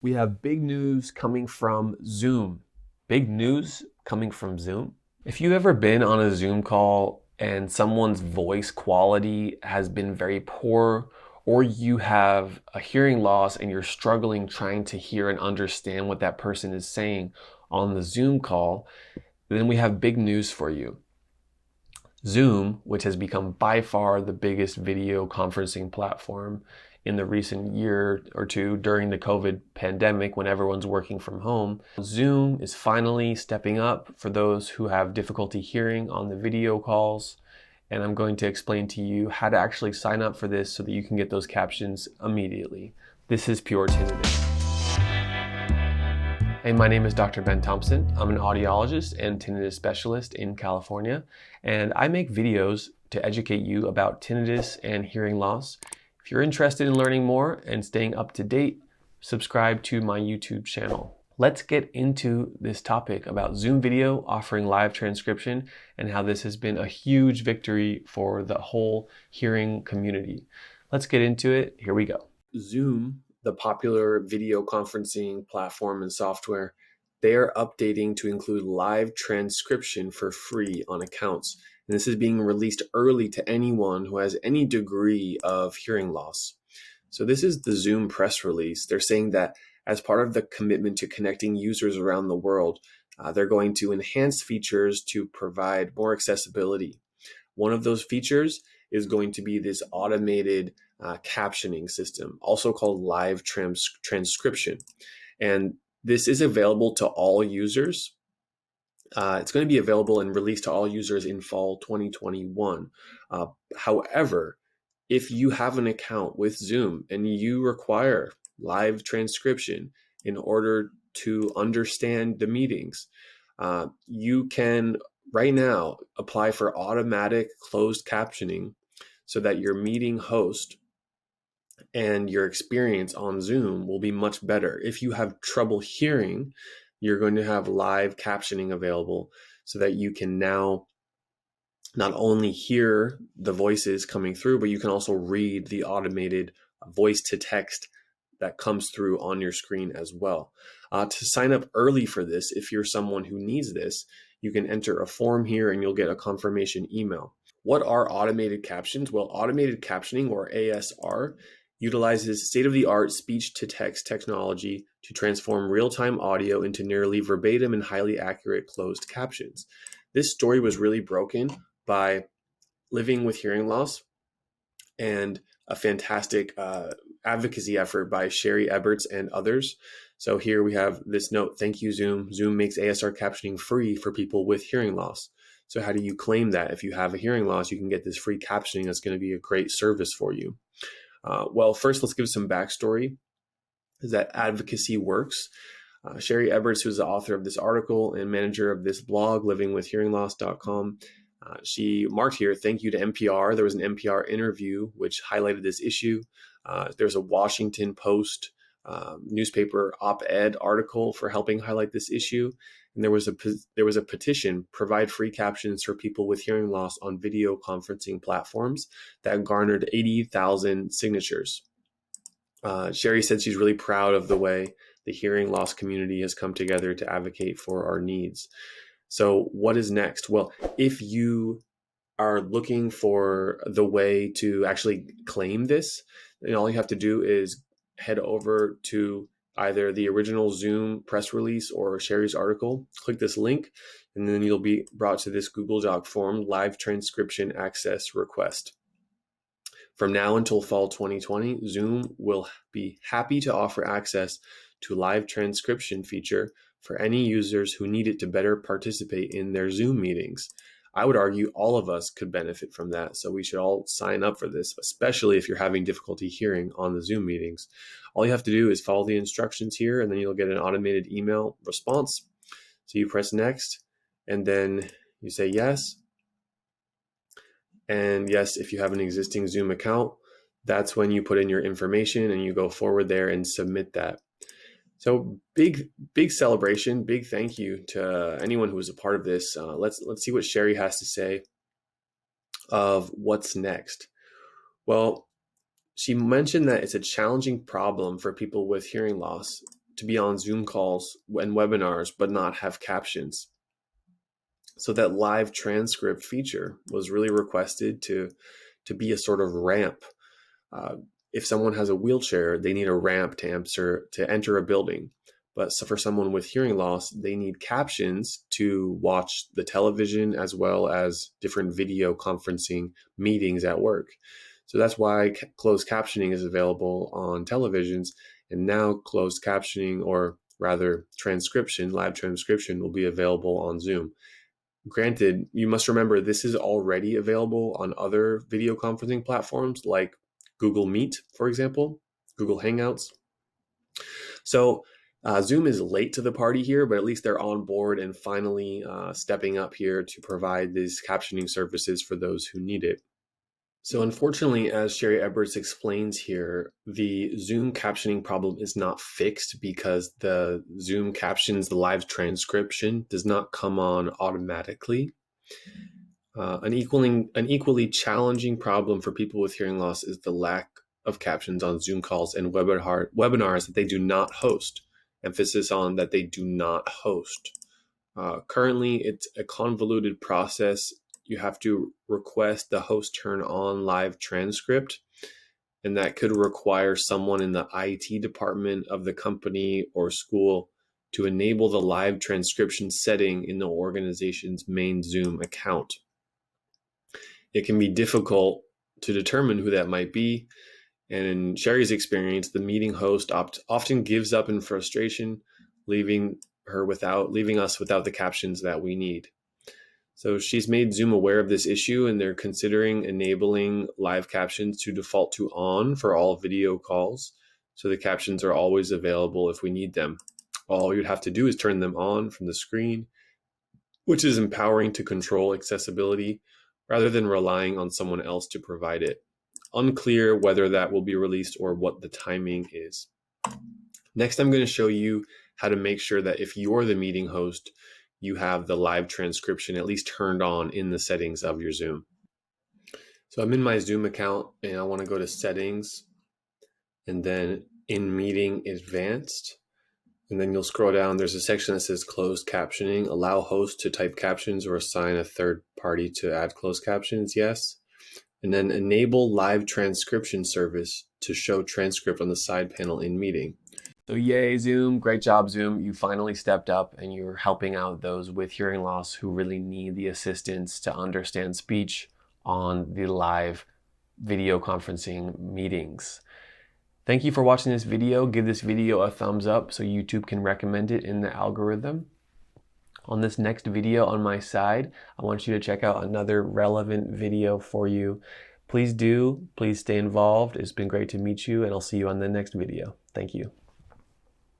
We have big news coming from Zoom. Big news coming from Zoom? If you've ever been on a Zoom call and someone's voice quality has been very poor, or you have a hearing loss and you're struggling trying to hear and understand what that person is saying on the Zoom call, then we have big news for you. Zoom, which has become by far the biggest video conferencing platform in the recent year or two during the COVID pandemic when everyone's working from home, Zoom is finally stepping up for those who have difficulty hearing on the video calls. And I'm going to explain to you how to actually sign up for this so that you can get those captions immediately. This is Pure Tinnitus. Hey, my name is Dr. Ben Thompson. I'm an audiologist and tinnitus specialist in California, and I make videos to educate you about tinnitus and hearing loss. If you're interested in learning more and staying up to date, subscribe to my YouTube channel. Let's get into this topic about Zoom video offering live transcription and how this has been a huge victory for the whole hearing community. Let's get into it. Here we go. Zoom, the popular video conferencing platform and software, they are updating to include live transcription for free on accounts. And this is being released early to anyone who has any degree of hearing loss. So this is the Zoom press release. They're saying that as part of the commitment to connecting users around the world, they're going to enhance features to provide more accessibility. One of those features is going to be this automated captioning system, also called live transcription. And this is available to all users. It's going to be available and released to all users in fall 2021. However, if you have an account with Zoom and you require live transcription in order to understand the meetings, you can right now apply for automatic closed captioning so that your meeting host and your experience on Zoom will be much better. If you have trouble hearing, you're going to have live captioning available so that you can now not only hear the voices coming through, but you can also read the automated voice to text that comes through on your screen as well. To sign up early for this, if you're someone who needs this, you can enter a form here and you'll get a confirmation email. What are automated captions? Well, automated captioning, or ASR, utilizes state-of-the-art speech-to-text technology to transform real-time audio into nearly verbatim and highly accurate closed captions. This story was really broken by Living with Hearing Loss and a fantastic advocacy effort by Sherry Eberts and others. So here we have this note: thank you, Zoom. Zoom makes ASR captioning free for people with hearing loss. So how do you claim that? If you have a hearing loss, you can get this free captioning. That's going to be a great service for you. Well, first, let's give some backstory. Is that advocacy works? Sherry Eberts, who's the author of this article and manager of this blog, livingwithhearingloss.com, she marked here, thank you to NPR. There was an NPR interview which highlighted this issue. There's a Washington Post newspaper op-ed article for helping highlight this issue. And there was a petition, provide free captions for people with hearing loss on video conferencing platforms, that garnered 80,000 signatures. Sherry said she's really proud of the way the hearing loss community has come together to advocate for our needs. So what is next? Well, if you are looking for the way to actually claim this, then all you have to do is head over to either the original Zoom press release or Sherry's article, click this link, and then you'll be brought to this Google Doc form, live transcription access request. From now until fall 2020, Zoom will be happy to offer access to live transcription feature for any users who need it to better participate in their Zoom meetings. I would argue all of us could benefit from that, so we should all sign up for this, especially if you're having difficulty hearing on the Zoom meetings. All you have to do is follow the instructions here, and then you'll get an automated email response. So you press next, and then you say yes. And yes, if you have an existing Zoom account, that's when you put in your information and you go forward there and submit that. So big celebration, big thank you to anyone who was a part of this. Let's see what Sherry has to say of what's next. Well, she mentioned that it's a challenging problem for people with hearing loss to be on Zoom calls and webinars, but not have captions. So that live transcript feature was really requested to be a sort of ramp. If someone has a wheelchair, they need a ramp to enter a building. But for someone with hearing loss, they need captions to watch the television as well as different video conferencing meetings at work. So that's why closed captioning is available on televisions, and now closed captioning, or rather transcription, live transcription, will be available on Zoom. Granted, you must remember this is already available on other video conferencing platforms like Google Meet, for example, Google Hangouts. So Zoom is late to the party here, but at least they're on board and finally stepping up here to provide these captioning services for those who need it. So unfortunately, as Sherry Edwards explains here, the Zoom captioning problem is not fixed because the Zoom captions, the live transcription, does not come on automatically. An equally challenging problem for people with hearing loss is the lack of captions on Zoom calls and webinars that they do not host. Emphasis on that they do not host. Currently, it's a convoluted process. You have to request the host turn on live transcript, and that could require someone in the IT department of the company or school to enable the live transcription setting in the organization's main Zoom account. It can be difficult to determine who that might be, and in Sherry's experience, the meeting host often gives up in frustration, leaving us without the captions that we need. So she's made Zoom aware of this issue, and they're considering enabling live captions to default to on for all video calls. So the captions are always available if we need them. All you'd have to do is turn them on from the screen, which is empowering to control accessibility rather than relying on someone else to provide it. Unclear whether that will be released or what the timing is. Next, I'm going to show you how to make sure that if you're the meeting host, you have the live transcription at least turned on in the settings of your Zoom. So I'm in my Zoom account and I want to go to settings and then in meeting advanced. And then you'll scroll down. There's a section that says closed captioning. Allow host to type captions or assign a third party to add closed captions. Yes. And then enable live transcription service to show transcript on the side panel in meeting. So yay, Zoom. Great job, Zoom. You finally stepped up and you're helping out those with hearing loss who really need the assistance to understand speech on the live video conferencing meetings. Thank you for watching this video. Give this video a thumbs up so YouTube can recommend it in the algorithm. On this next video on my side, I want you to check out another relevant video for you. Please stay involved. It's been great to meet you, and I'll see you on the next video. Thank you.